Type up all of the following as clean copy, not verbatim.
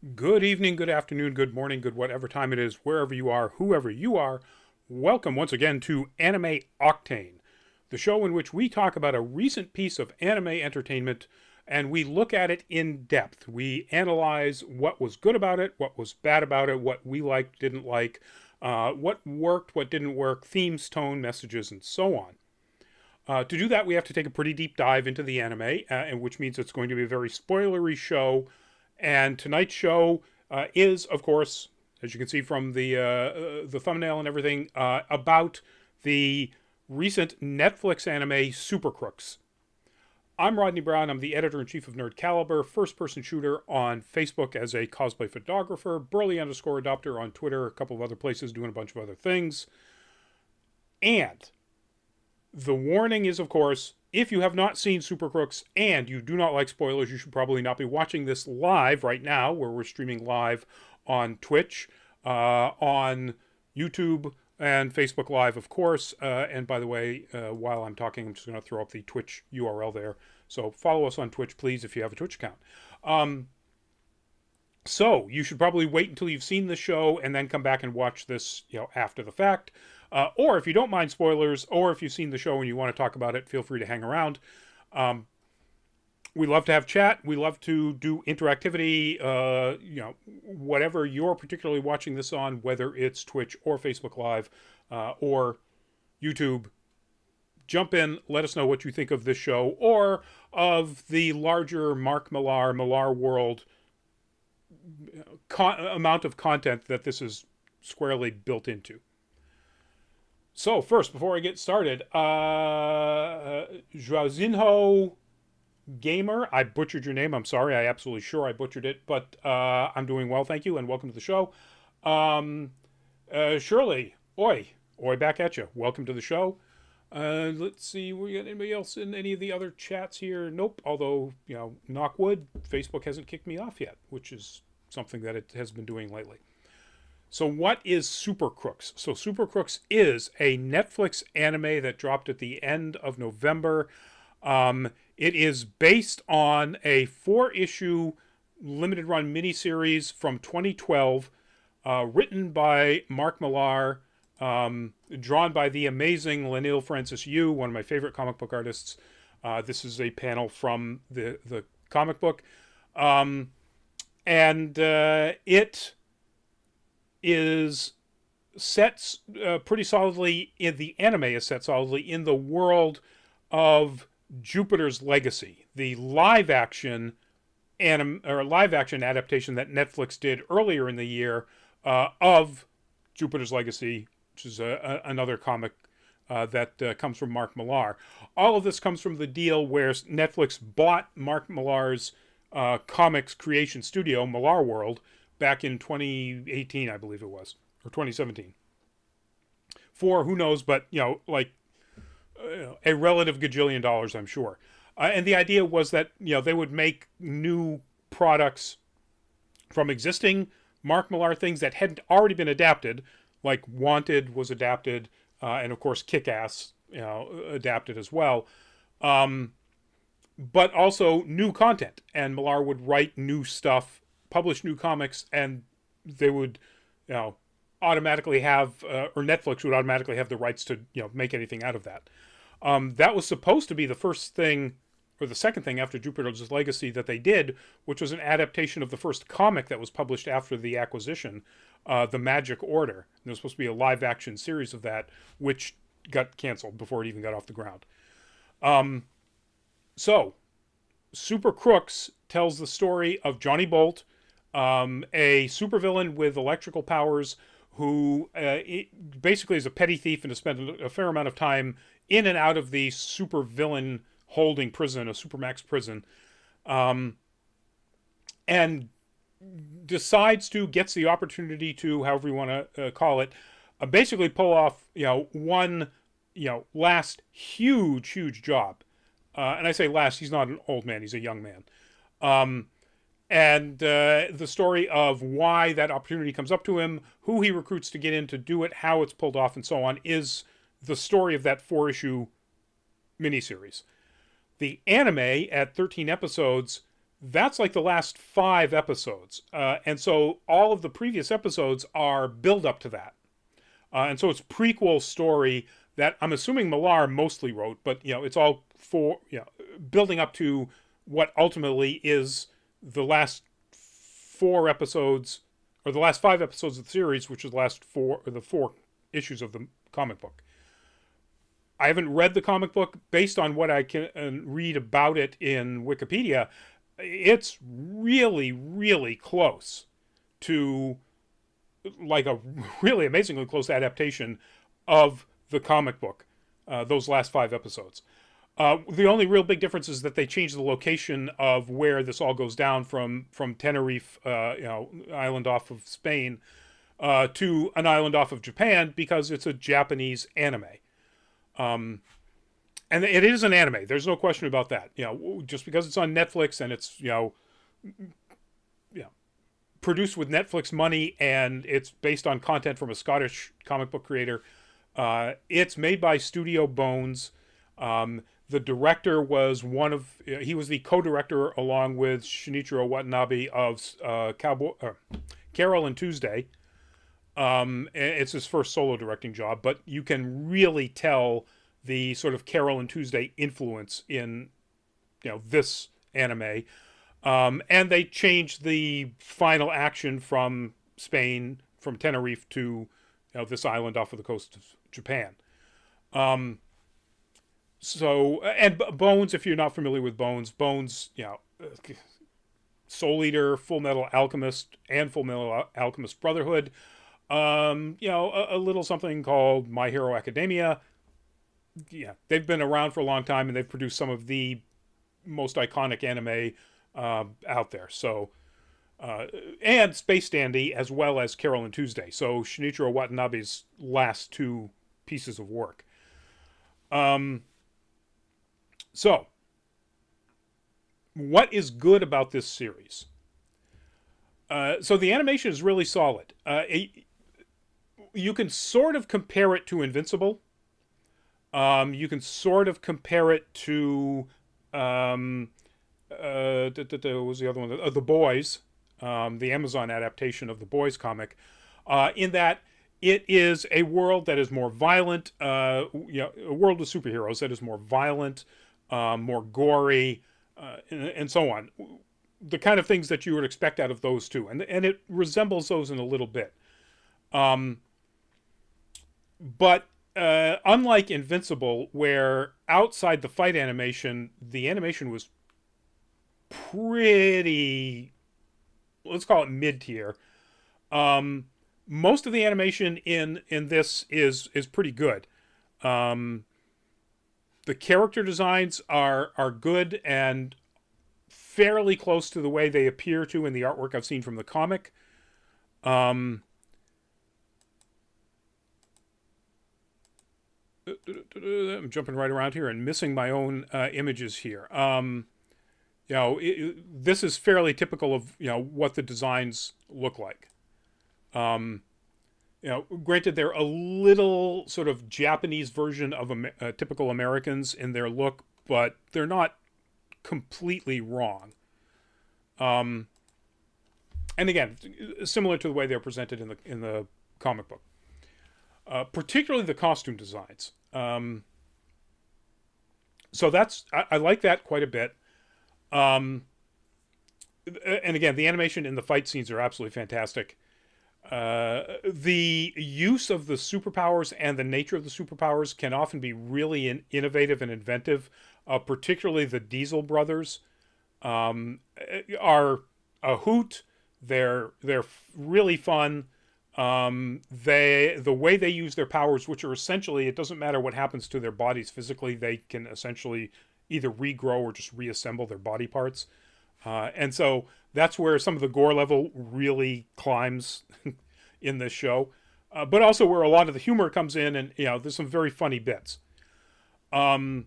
Good evening, good afternoon, good morning, good whatever time it is, wherever you are, whoever you are. Welcome once again to Anime Octane, the show in which we talk about a recent piece of anime entertainment and we look at it in depth. We analyze what was good about it, what was bad about it, what we liked, didn't like, what worked, what didn't work, themes, tone, messages, and so on. To do that, we have to take a pretty deep dive into the anime, which means it's going to be a very spoilery show. And tonight's show is, of course, as you can see from the thumbnail and everything, about the recent Netflix anime Super Crooks. I'm Rodney Brown. I'm the editor-in-chief of Nerd Caliber, first-person shooter on Facebook as a cosplay photographer, Burley_adopter on Twitter, a couple of other places doing a bunch of other things. And the warning is, of course, if you have not seen Super Crooks and you do not like spoilers, you should probably not be watching this live right now, where we're streaming live on Twitch, on YouTube, and Facebook Live, of course. And by the way, while I'm talking, I'm just going to throw up the Twitch URL there. So follow us on Twitch, please, if you have a Twitch account. So you should probably wait until you've seen the show and then come back and watch this, after the fact. Or if you don't mind spoilers, or if you've seen the show and you want to talk about it, feel free to hang around. We love to have chat. We love to do interactivity. Whatever you're particularly watching this on, whether it's Twitch or Facebook Live or YouTube, jump in. Let us know what you think of this show or of the larger Mark Millar world amount of content that this is squarely built into. So first, before I get started, Joazinho Gamer, I butchered your name. I'm sorry. I absolutely sure I butchered it, but I'm doing well, thank you, and welcome to the show. Shirley, oi, back at you. Welcome to the show. Let's see, we got anybody else in any of the other chats here? Nope. Although, knock wood, Facebook hasn't kicked me off yet, which is something that it has been doing lately. So what is Super Crooks? So Super Crooks is a Netflix anime that dropped at the end of November. It is based on a 4-issue limited run miniseries from 2012, written by Mark Millar, drawn by the amazing Lanil Francis Yu, one of my favorite comic book artists. This is a panel from the comic book. It is set pretty solidly in the anime is set solidly in the world of Jupiter's Legacy, the live action adaptation that Netflix did earlier in the year of Jupiter's Legacy, which is another comic that comes from Mark Millar. All of this comes from the deal where Netflix bought Mark Millar's comics creation studio, Millar World, back in 2018, I believe it was, or 2017. For who knows, but a relative gajillion dollars, I'm sure. And the idea was that they would make new products from existing Mark Millar things that hadn't already been adapted, like Wanted was adapted, and of course Kick-Ass, adapted as well. But also new content, and Millar would write new stuff, publish new comics, and they would, automatically have, or Netflix would automatically have the rights to, make anything out of that. That was supposed to be the first thing, or the second thing after Jupiter's Legacy that they did, which was an adaptation of the first comic that was published after the acquisition, The Magic Order. And there was supposed to be a live-action series of that, which got canceled before it even got off the ground. So, Super Crooks tells the story of Johnny Bolt, a supervillain with electrical powers who basically is a petty thief and has spent a fair amount of time in and out of the supervillain holding prison, a supermax prison, and gets the opportunity to, however you want to call it, basically pull off, one, last huge job. And I say last, he's not an old man, he's a young man. And the story of why that opportunity comes up to him, who he recruits to get in to do it, how it's pulled off, and so on, is the story of that 4-issue miniseries. The anime, at 13 episodes, That's like the last 5 episodes. And so all of the previous episodes are build up to that. And so it's prequel story that I'm assuming Millar mostly wrote, but it's all for building up to what ultimately is the last 4 episodes, or the last 5 episodes of the series, which is the last 4 issues of the comic book. I haven't read the comic book. Based on what I can read about it in Wikipedia, it's really, really close to like a really amazingly close adaptation of the comic book, those last 5 episodes. The only real big difference is that they changed the location of where this all goes down from Tenerife, island off of Spain, to an island off of Japan, because it's a Japanese anime. And it is an anime. There's no question about that. Just because it's on Netflix and it's produced with Netflix money and it's based on content from a Scottish comic book creator. It's made by Studio Bones. The director was he was the co-director along with Shinichiro Watanabe of Carol and Tuesday. It's his first solo directing job, but you can really tell the sort of Carol and Tuesday influence in this anime. And they changed the final action from Spain, from Tenerife, to this island off of the coast of Japan. And Bones, if you're not familiar with Bones, Soul Eater, Full Metal Alchemist, and Full Metal Alchemist Brotherhood. A little something called My Hero Academia. Yeah, they've been around for a long time, and they've produced some of the most iconic anime out there. So, and Space Dandy, as well as Carol and Tuesday. So Shinichiro Watanabe's last 2 pieces of work. So, what is good about this series? So the animation is really solid. You can sort of compare it to Invincible. You can sort of compare it to what was the other one? The Boys, the Amazon adaptation of the Boys comic, in that it is a world that is more violent, a world with superheroes that is more violent, more gory, and so on. The kind of things that you would expect out of those two. And it resembles those in a little bit. But unlike Invincible, where outside the fight animation, the animation was pretty, let's call it mid-tier. Most of the animation in this is pretty good. The character designs are good and fairly close to the way they appear to in the artwork I've seen from the comic. I'm jumping right around here and missing my own images here. This is fairly typical of what the designs look like. Granted, they're a little sort of Japanese version of typical Americans in their look, but they're not completely wrong. And again, similar to the way they're presented in the comic book. Particularly the costume designs. So I like that quite a bit. And again, the animation in the fight scenes are absolutely fantastic. The use of the superpowers and the nature of the superpowers can often be really innovative and inventive. Particularly the Diesel brothers are a hoot. They're really fun. The way they use their powers, which are essentially, it doesn't matter what happens to their bodies physically, they can essentially either regrow or just reassemble their body parts. And so that's where some of the gore level really climbs in this show. But also where a lot of the humor comes in, and there's some very funny bits. I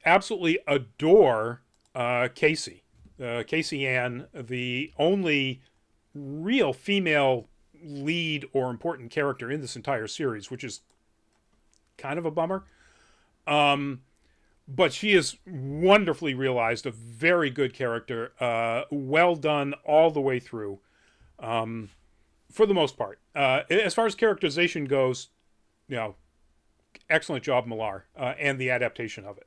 absolutely adore Casey. Casey Ann, the only real female lead or important character in this entire series, which is kind of a bummer. but she is wonderfully realized, a very good character, well done all the way through, for the most part. As far as characterization goes, you know, excellent job, Millar, and the adaptation of it.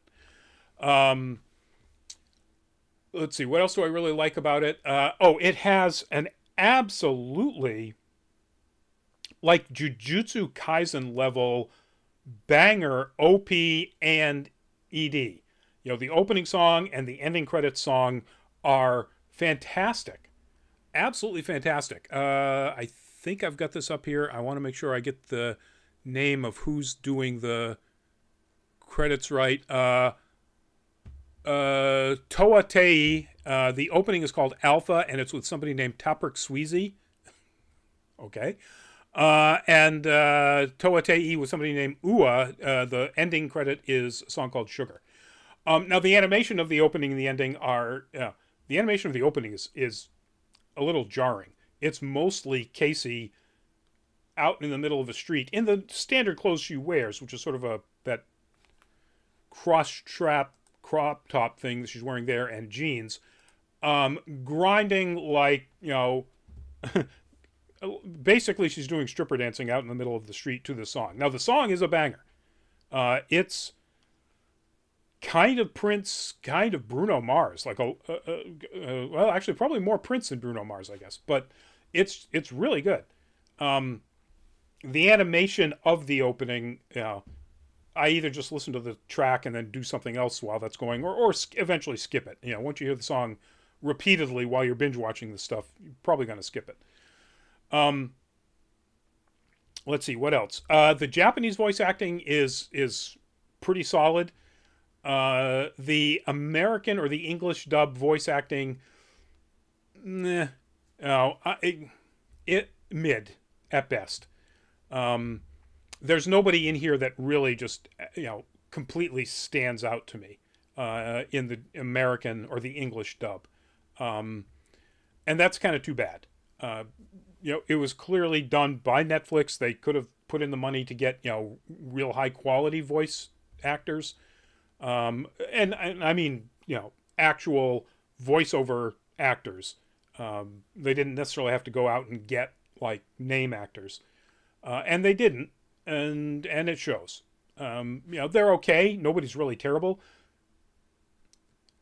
Let's see, what else do I really like about it? It has an absolutely, like, Jujutsu Kaisen level banger OP and ED. You know, the opening song and the ending credits song are fantastic. Absolutely fantastic. I think I've got this up here. I want to make sure I get the name of who's doing the credits right. Toa Tei. The opening is called Alpha, and it's with somebody named Taprik Sweezy. Okay. And Toa Tei with somebody named Ua. The ending credit is a song called Sugar. Now, the animation of the opening and the ending are... the animation of the opening is a little jarring. It's mostly Casey out in the middle of a street in the standard clothes she wears, which is sort of that cross-strap crop top thing that she's wearing there, and jeans, grinding like, basically she's doing stripper dancing out in the middle of the street to the song. Now, the song is a banger. It's kind of Prince, kind of Bruno Mars, like well, actually probably more Prince than Bruno Mars, I guess, but it's really good. The animation of the opening, I either just listen to the track and then do something else while that's going, or eventually skip it. Once you hear the song repeatedly while you're binge watching this stuff, you're probably going to skip it. Let's see, what else? The Japanese voice acting is pretty solid. The American or the English dub voice acting, mid at best. There's nobody in here that really just, completely stands out to me in the American or the English dub. And that's kind of too bad. It was clearly done by Netflix. They could have put in the money to get, real high quality voice actors. And I mean, actual voiceover actors. They didn't necessarily have to go out and get like name actors. And they didn't. And it shows. They're okay. Nobody's really terrible.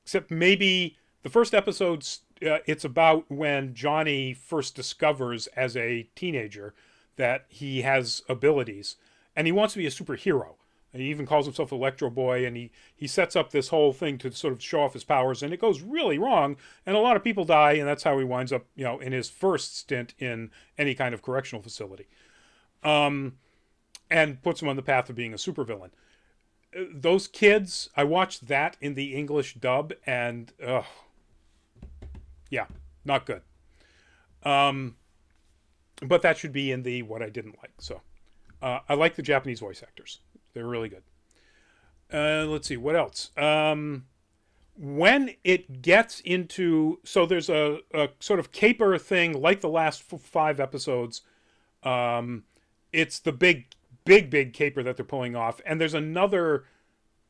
Except maybe the first episode's, it's about when Johnny first discovers as a teenager that he has abilities. And he wants to be a superhero. He even calls himself Electro Boy, and he sets up this whole thing to sort of show off his powers, and it goes really wrong, and a lot of people die, and that's how he winds up, in his first stint in any kind of correctional facility. And puts him on the path of being a supervillain. Those kids, I watched that in the English dub, and yeah, not good. But that should be in the what I didn't like. So I like the Japanese voice actors. They're really good. Let's see, what else? When it gets into... So there's a sort of caper thing like the last 5 episodes. It's the big caper that they're pulling off. And there's another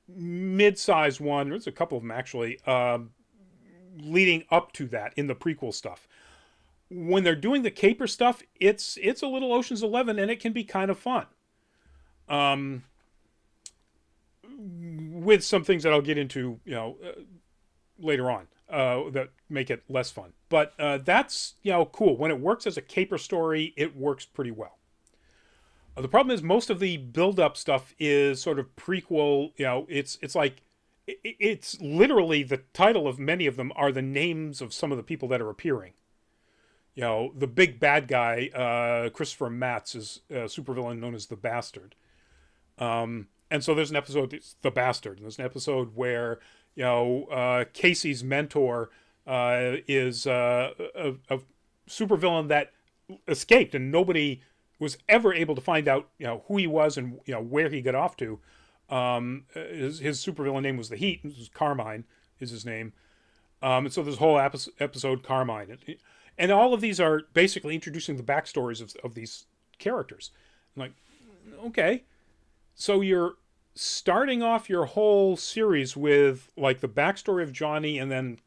mid-sized one. There's a couple of them, actually, leading up to that in the prequel stuff. When they're doing the caper stuff, it's a little Ocean's 11, and it can be kind of fun. With some things that I'll get into, later on, that make it less fun. But that's, cool. When it works as a caper story, it works pretty well. The problem is most of the build-up stuff is sort of prequel. It's like, it's literally the title of many of them are the names of some of the people that are appearing. The big bad guy, Christopher Matz, is a supervillain known as the Bastard. And so there's an episode, it's the Bastard. And there's an episode where, Casey's mentor is a supervillain that escaped, and nobody was ever able to find out, who he was and, where he got off to. His supervillain name was the Heat. It was Carmine is his name. And so this whole episode, Carmine. And all of these are basically introducing the backstories of these characters. I'm like, okay. So you're starting off your whole series with like the backstory of Johnny, and then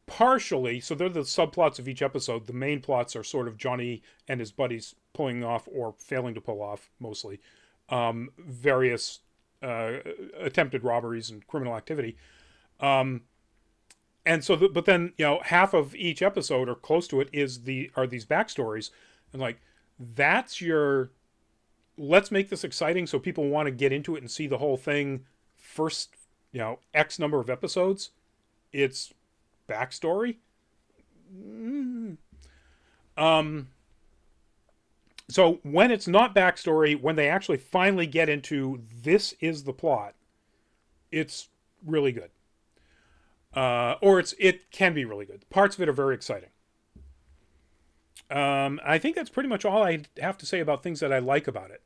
partially, so they're the subplots of each episode. The main plots are sort of Johnny and his buddies pulling off or failing to pull off, mostly, various attempted robberies and criminal activity. And so, but then, half of each episode or close to it are these backstories, and like that's your, let's make this exciting so people want to get into it and see the whole thing first. X number of episodes, it's backstory. So when it's not backstory, when they actually finally get into this is the plot, it's really good. Or it can be really good. Parts of it are very exciting. I think that's pretty much all I have to say about things that I like about it.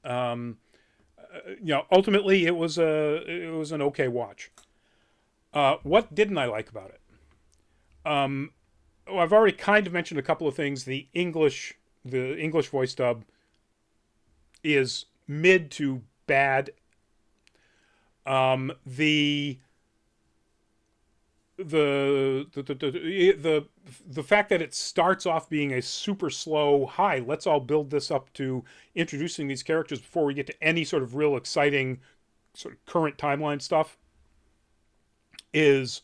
Ultimately, it was an okay watch. What didn't I like about it? I've already kind of mentioned a couple of things. The English voice dub is mid to bad. The fact that it starts off being a super slow, hi, let's all build this up to introducing these characters before we get to any sort of real exciting sort of current timeline stuff is,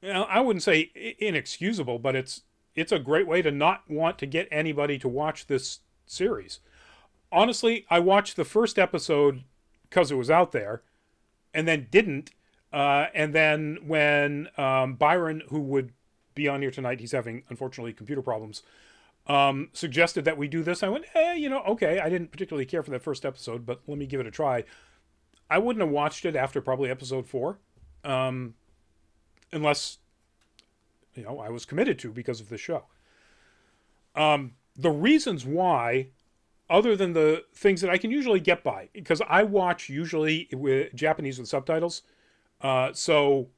I wouldn't say inexcusable, but it's a great way to not want to get anybody to watch this series. Honestly, I watched the first episode because it was out there, and then didn't. And then when Byron, who would be on here tonight, he's having, unfortunately, computer problems, suggested that we do this, I went, okay. I didn't particularly care for that first episode, but let me give it a try. I wouldn't have watched it after probably episode 4, unless, I was committed to because of the show. The reasons why, other than the things that I can usually get by, because I watch usually with Japanese with subtitles, so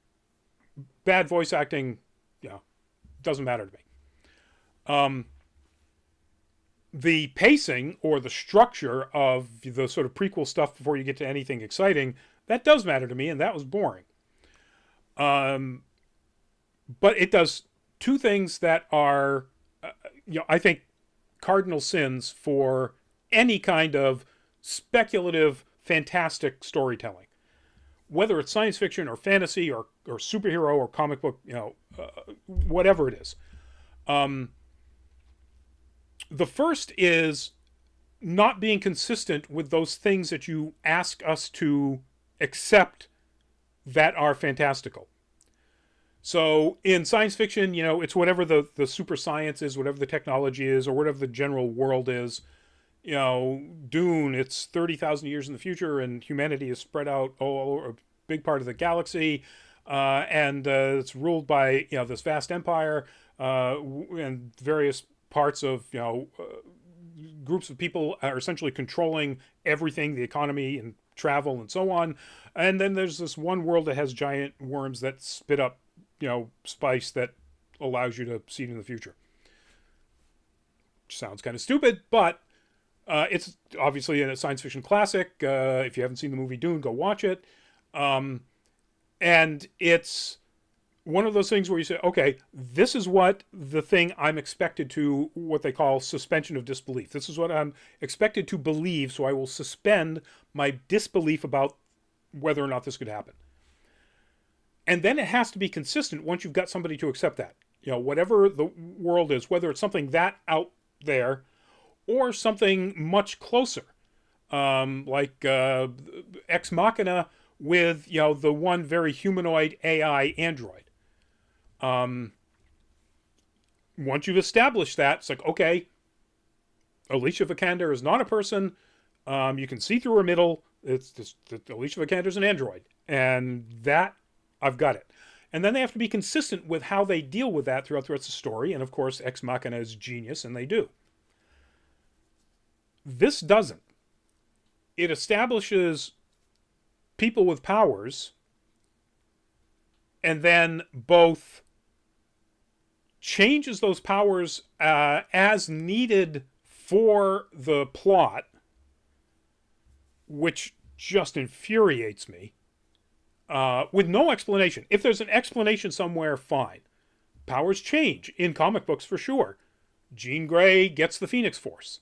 bad voice acting, doesn't matter to me. The pacing or the structure of the sort of prequel stuff before you get to anything exciting, that does matter to me, and that was boring. But it does two things that are, I think, cardinal sins for any kind of speculative, fantastic storytelling. Whether it's science fiction or fantasy or superhero or comic book, whatever it is. The first is not being consistent with those things that you ask us to accept that are fantastical. So in science fiction, it's whatever the super science is, whatever the technology is, or whatever the general world is. Dune, it's 30,000 years in the future, and humanity is spread out all over a big part of the galaxy, and it's ruled by this vast empire, and various parts of groups of people are essentially controlling everything, the economy and travel and so on. And then there's this one world that has giant worms that spit up spice that allows you to see it in the future. Sounds kind of stupid, but it's obviously a science fiction classic. If you haven't seen the movie Dune, go watch it. And it's one of those things where you say, okay, this is what the thing I'm expected to, what they call suspension of disbelief. This is what I'm expected to believe, so I will suspend my disbelief about whether or not this could happen. And then it has to be consistent once you've got somebody to accept that. Whatever the world is, whether it's something that out there or something much closer, like Ex Machina with, the one very humanoid AI android. Once you've established that, it's like, okay, Alicia Vikander is not a person. You can see through her middle. It's just Alicia Vikander's an android. And that, I've got it. And then they have to be consistent with how they deal with that throughout the rest of the story. And of course, Ex Machina is genius, and they do. This doesn't. It establishes people with powers, and then both changes those powers as needed for the plot, which just infuriates me, with no explanation. If there's an explanation somewhere, fine. Powers change in comic books for sure. Jean Grey gets the Phoenix Force.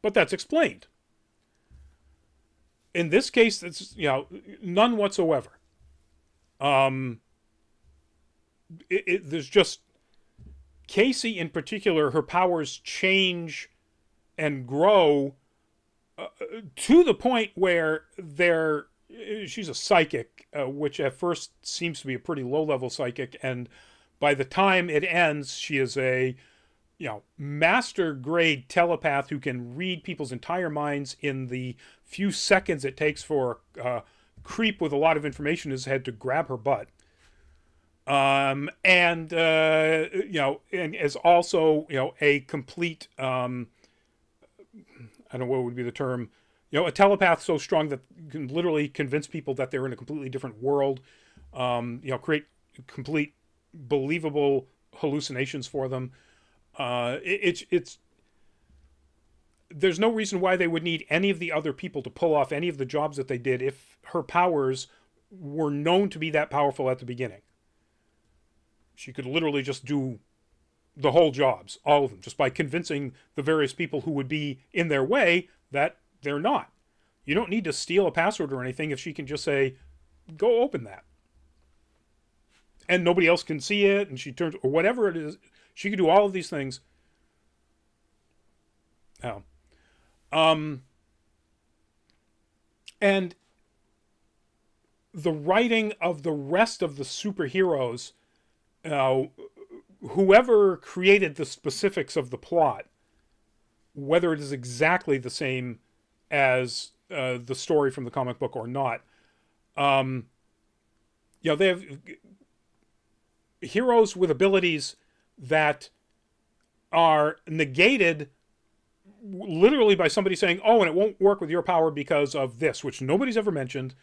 But that's explained. In this case, it's, none whatsoever. There's just Casey in particular, her powers change and grow to the point where she's a psychic, which at first seems to be a pretty low-level psychic, and by the time it ends, she is a master-grade telepath who can read people's entire minds in the few seconds it takes for a creep with a lot of information in his head to grab her butt. And is also, a complete, I don't know what would be the term, a telepath so strong that you can literally convince people that they're in a completely different world, create complete believable hallucinations for them. It's there's no reason why they would need any of the other people to pull off any of the jobs that they did if her powers were known to be that powerful at the beginning. She could literally just do the whole jobs, all of them, just by convincing the various people who would be in their way that they're not. You don't need to steal a password or anything if she can just say, go open that. And nobody else can see it, and she turns, or whatever it is. She could do all of these things. Oh. And the writing of the rest of the superheroes, whoever created the specifics of the plot, whether it is exactly the same as the story from the comic book or not, they have heroes with abilities that are negated literally by somebody saying, oh, and it won't work with your power because of this, which nobody's ever mentioned.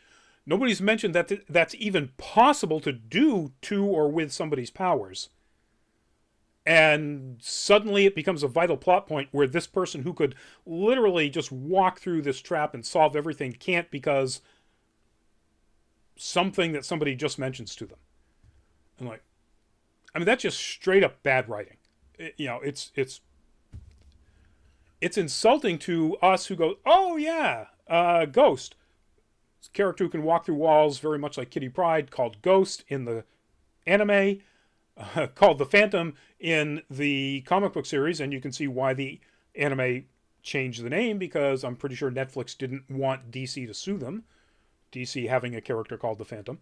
Nobody's mentioned that that's even possible to do to or with somebody's powers. And suddenly it becomes a vital plot point where this person who could literally just walk through this trap and solve everything can't because something that somebody just mentions to them. And that's just straight up bad writing. It's insulting to us who go, oh yeah, Ghost. It's a character who can walk through walls very much like Kitty Pryde, called Ghost in the anime, called the Phantom in the comic book series, and you can see why the anime changed the name, because I'm pretty sure Netflix didn't want DC to sue them, DC having a character called the Phantom.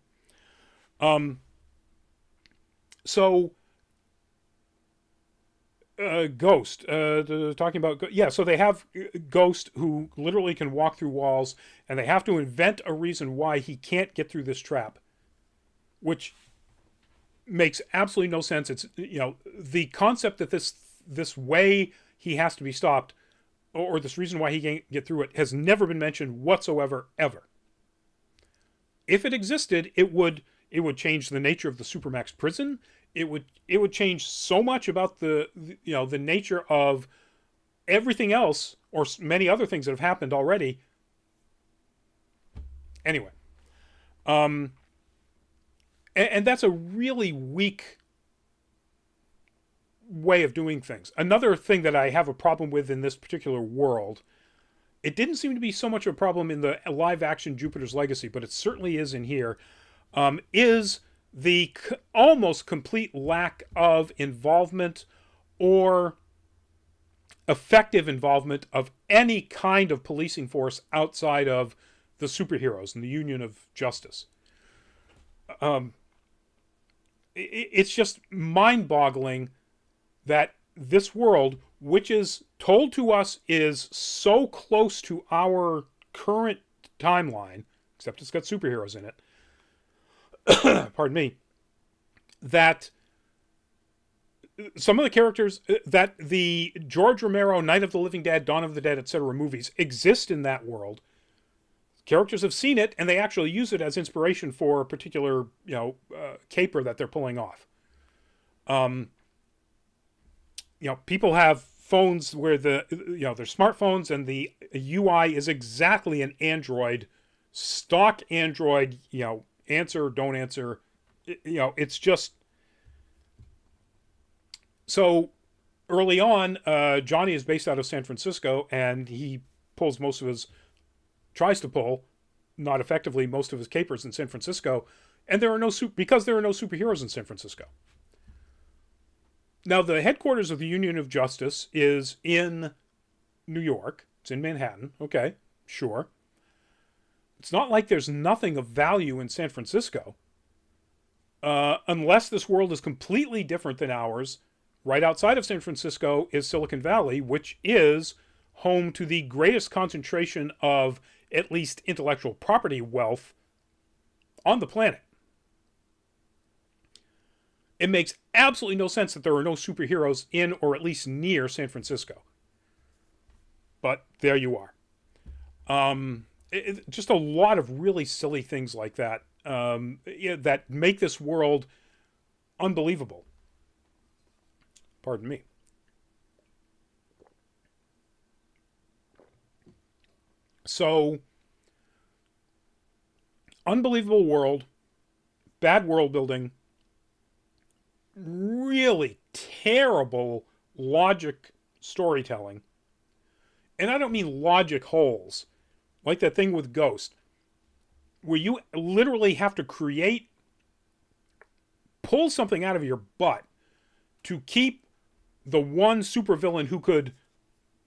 Ghost, talking about, so they have Ghost who literally can walk through walls, and they have to invent a reason why he can't get through this trap, which makes absolutely no sense. It's, the concept that this way he has to be stopped, or this reason why he can't get through it, has never been mentioned whatsoever, ever. If it existed, it would change the nature of the Supermax prison. It would change so much about the nature of everything else, or many other things that have happened already. Anyway, and that's a really weak way of doing things. Another thing that I have a problem with in this particular world, it didn't seem to be so much of a problem in the live-action Jupiter's Legacy, but it certainly is in here, is the almost complete lack of involvement or effective involvement of any kind of policing force outside of the superheroes and the Union of Justice. It's just mind-boggling that this world, which is told to us is so close to our current timeline, except it's got superheroes in it, pardon me, that some of the characters that the George Romero Night of the Living Dead, Dawn of the Dead, etc. movies exist in that world. Characters have seen it, and they actually use it as inspiration for a particular, caper that they're pulling off. People have phones where they're smartphones and the UI is exactly an Android, stock Android, answer, don't answer. It's just so early on. Johnny is based out of San Francisco, and he tries to pull, not effectively, most of his capers in San Francisco, and because there are no superheroes in San Francisco. Now, the headquarters of the Union of Justice is in New York. It's in Manhattan. Okay, sure. It's not like there's nothing of value in San Francisco. Unless this world is completely different than ours. Right outside of San Francisco is Silicon Valley, which is home to the greatest concentration of at least intellectual property wealth on the planet. It makes absolutely no sense that there are no superheroes in or at least near San Francisco. But there you are. Just a lot of really silly things like that that make this world unbelievable. Pardon me. So, unbelievable world, bad world building, really terrible logic storytelling. And I don't mean logic holes, like that thing with Ghost, where you literally have to pull something out of your butt to keep the one supervillain who could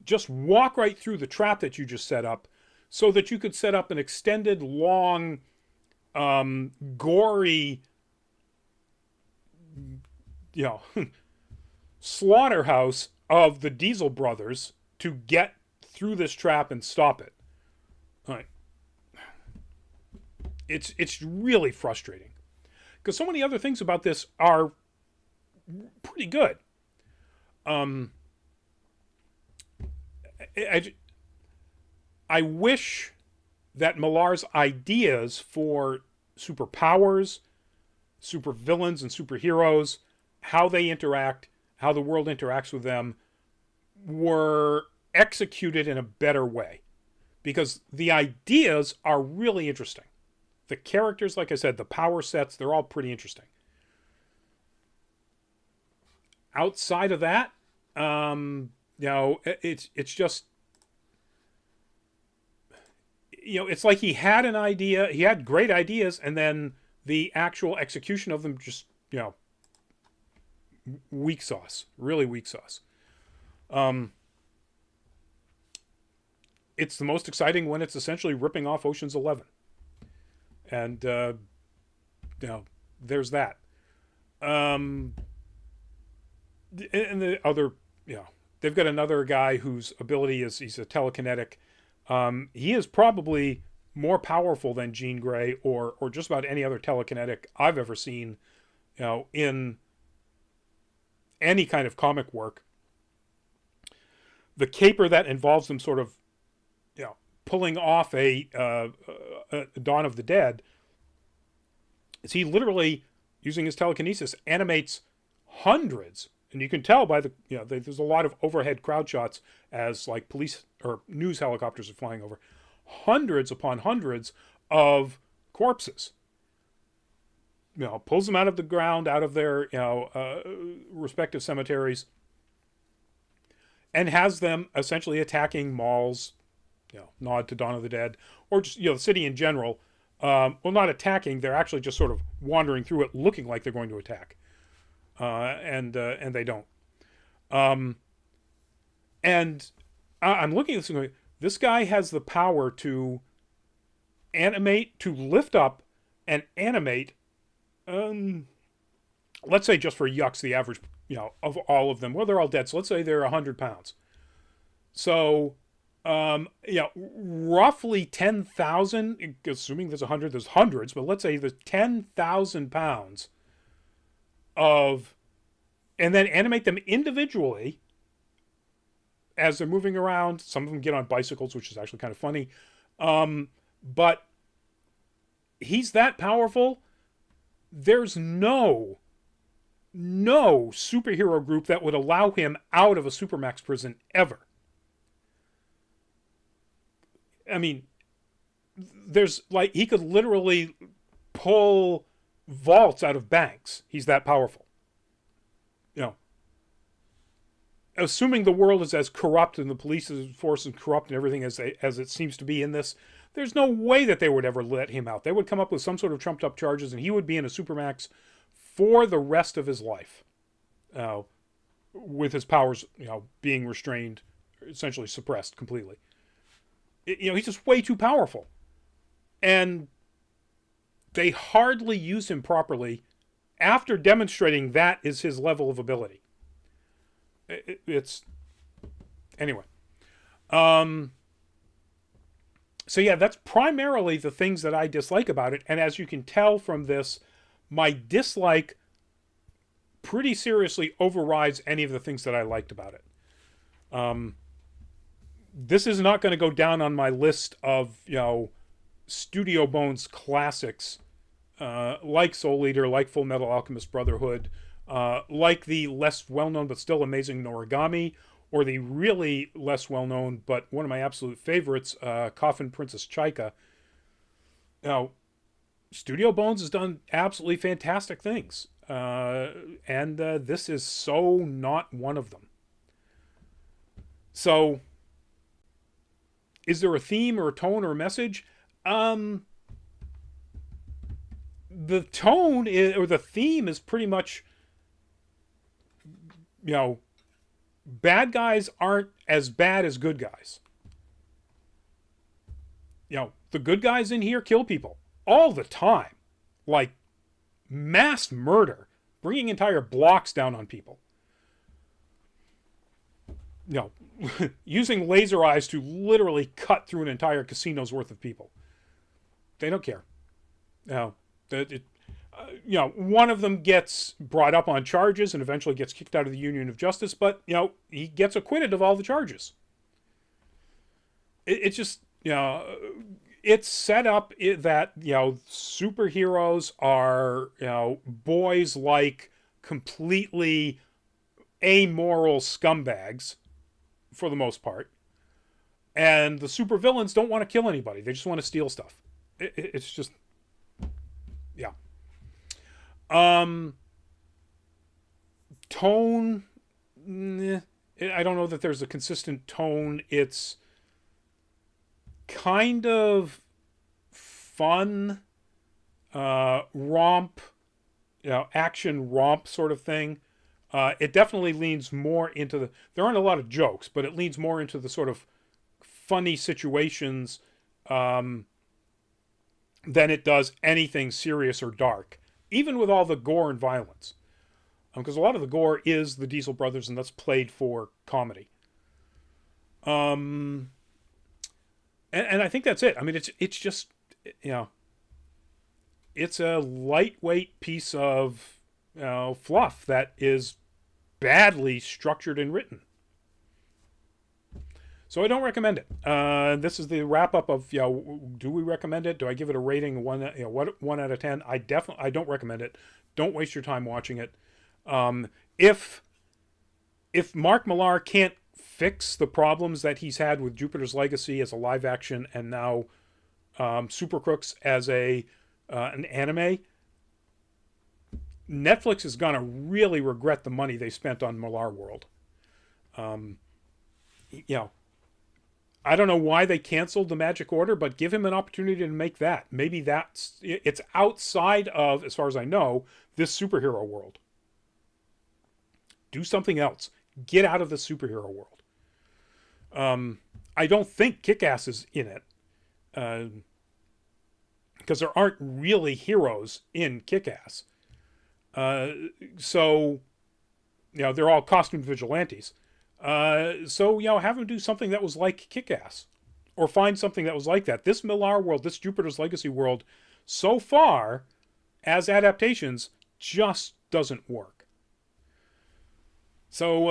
just walk right through the trap that you just set up, so that you could set up an extended, long, gory, slaughterhouse of the Diesel brothers to get through this trap and stop it. All right. It's really frustrating, because so many other things about this are pretty good. I wish that Millar's ideas for superpowers, supervillains, and superheroes, how they interact, how the world interacts with them, were executed in a better way. Because the ideas are really interesting. The characters, like I said, the power sets, they're all pretty interesting. Outside of that, it's just, it's like he had an idea, he had great ideas, and then the actual execution of them just, weak sauce, really weak sauce. It's the most exciting when it's essentially ripping off Ocean's 11. And, there's that. And the other, they've got another guy whose ability is he's a telekinetic. He is probably more powerful than Jean Grey or just about any other telekinetic I've ever seen, in any kind of comic work. The caper that involves them sort of, pulling off a Dawn of the Dead is he literally, using his telekinesis, animates hundreds. And you can tell by there's a lot of overhead crowd shots as like police or news helicopters are flying over. Hundreds upon hundreds of corpses. Pulls them out of the ground, out of their, respective cemeteries, and has them essentially attacking malls, nod to Dawn of the Dead, or just, the city in general. Well, not attacking, they're actually just sort of wandering through it looking like they're going to attack. And they don't. And I'm looking at this and going, this guy has the power to animate, to lift up and animate, let's say just for yucks, the average, of all of them, well, they're all dead. So let's say they're 100 pounds. So, roughly 10,000, assuming there's 100, there's hundreds, but let's say there's 10,000 pounds of, and then animate them individually as they're moving around. Some of them get on bicycles, which is actually kind of funny. But he's that powerful. There's no no superhero group that would allow him out of a Supermax prison ever. I mean, there's like, he could literally pull vaults out of banks. He's that powerful. You know, assuming the world is as corrupt and the police force is corrupt and everything as it seems to be in this, there's no way that they would ever let him out. They would come up with some sort of trumped up charges, and he would be in a Supermax for the rest of his life, with his powers, being restrained, essentially suppressed completely. He's just way too powerful, and they hardly use him properly after demonstrating that is his level of ability. It's anyway. So yeah, that's primarily the things that I dislike about it. And as you can tell from this, my dislike pretty seriously overrides any of the things that I liked about it. This is not going to go down on my list of, Studio Bones classics, like Soul Eater, like Full Metal Alchemist Brotherhood, like the less well-known but still amazing Noragami, or the really less well-known but one of my absolute favorites, Coffin Princess Chaika. Studio Bones has done absolutely fantastic things, and this is so not one of them. So, is there a theme or a tone or a message? The tone or the theme is pretty much, bad guys aren't as bad as good guys. The good guys in here kill people all the time. Like mass murder, bringing entire blocks down on people. Using laser eyes to literally cut through an entire casino's worth of people. They don't care. One of them gets brought up on charges and eventually gets kicked out of the Union of Justice, but, he gets acquitted of all the charges. It's just, it's set up that, superheroes are, boys like completely amoral scumbags for the most part. And the supervillains don't want to kill anybody. They just want to steal stuff. It's just, yeah. Tone, I don't know that there's a consistent tone. It's kind of fun, romp, action romp sort of thing. It definitely leans more into there aren't a lot of jokes, but it leans more into the sort of funny situations, than it does anything serious or dark, even with all the gore and violence. Because a lot of the gore is the Diesel Brothers, and that's played for comedy. And I think that's it. I mean, it's just, it's a lightweight piece of, fluff that is badly structured and written. So I don't recommend it. This is the wrap up of, do we recommend it? Do I give it a rating 1 out of 10? I don't recommend it. Don't waste your time watching it. If Mark Millar can't fix the problems that he's had with Jupiter's Legacy as a live action and now Super Crooks as an anime, Netflix is going to really regret the money they spent on Millar World. I don't know why they canceled the Magic Order, but give him an opportunity to make that. Maybe it's outside of, as far as I know, this superhero world. Do something else. Get out of the superhero world. I don't think Kick-Ass is in it. Because there aren't really heroes in Kick-Ass. So, they're all costumed vigilantes. So, have him do something that was like Kick-Ass. Or find something that was like that. This Millar world, this Jupiter's Legacy world, so far, as adaptations, just doesn't work. So,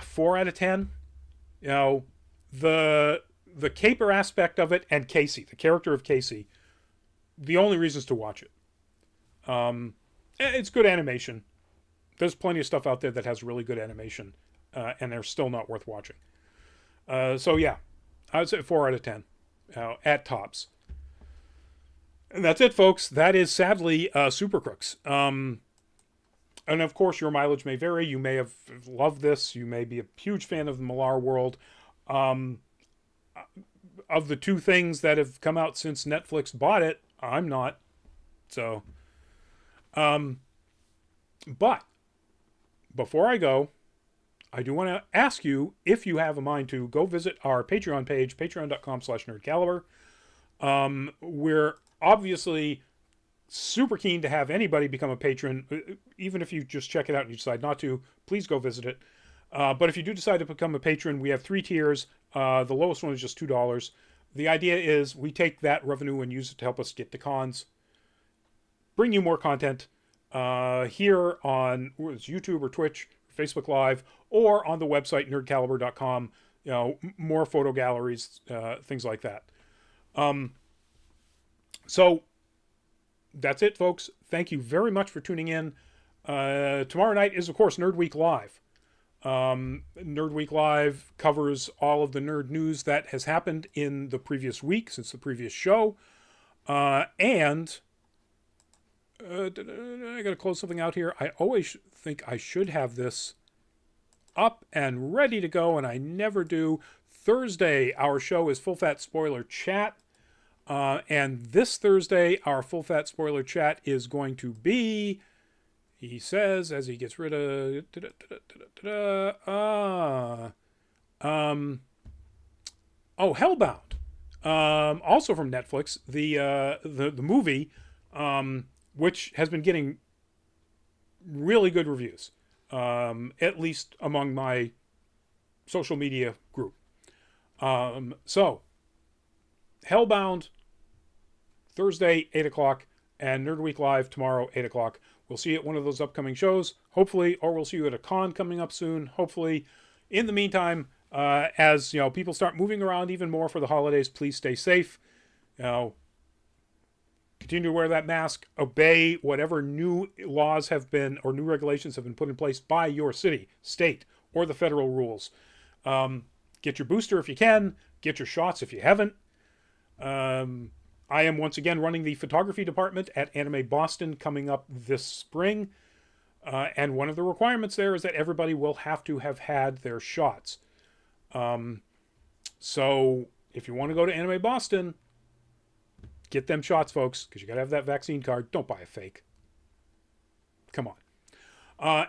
4 out of 10. The caper aspect of it and Casey, the character of Casey, the only reasons to watch it. It's good animation. There's plenty of stuff out there that has really good animation, and they're still not worth watching. So yeah, I would say 4 out of 10 at tops. And that's it, folks. That is sadly Super Crooks. And of course, your mileage may vary. You may have loved this. You may be a huge fan of the Millar world. Of the two things that have come out since Netflix bought it, I'm not. So, but before I go, I do want to ask you, if you have a mind to, go visit our Patreon page, patreon.com/nerdcaliber. We're obviously super keen to have anybody become a patron. Even if you just check it out and you decide not to, please go visit it. But if you do decide to become a patron, we have 3 tiers. The lowest one is just $2. The idea is we take that revenue and use it to help us get to cons, bring you more content here on YouTube or Twitch, Facebook Live, or on the website nerdcaliber.com. You know, more photo galleries, things like that. So that's it, folks. Thank you very much for tuning in. Tomorrow night is, of course, Nerd Week Live. Nerd Week Live covers all of the nerd news that has happened in the previous week, since the previous show. And I got to close something out here. I always think I should have this up and ready to go, and I never do. Thursday, our show is Full Fat Spoiler Chat. And this Thursday, our Full Fat Spoiler Chat is going to be, he says, as he gets rid of, Hellbound. Also from Netflix, the movie, which has been getting really good reviews, at least among my social media group. So, Hellbound, Thursday, 8 o'clock, and Nerd Week Live tomorrow, 8 o'clock. We'll see you at one of those upcoming shows, hopefully, or we'll see you at a con coming up soon, hopefully. In the meantime, as you know, people start moving around even more for the holidays, please stay safe. You know, continue to wear that mask, obey whatever new laws have been, or new regulations have been put in place by your city, state, or the federal rules. Get your booster if you can, get your shots if you haven't. I am once again running the photography department at Anime Boston coming up this spring. And one of the requirements there is that everybody will have to have had their shots. So if you want to go to Anime Boston, get them shots, folks, because you got to have that vaccine card. Don't buy a fake. Come on.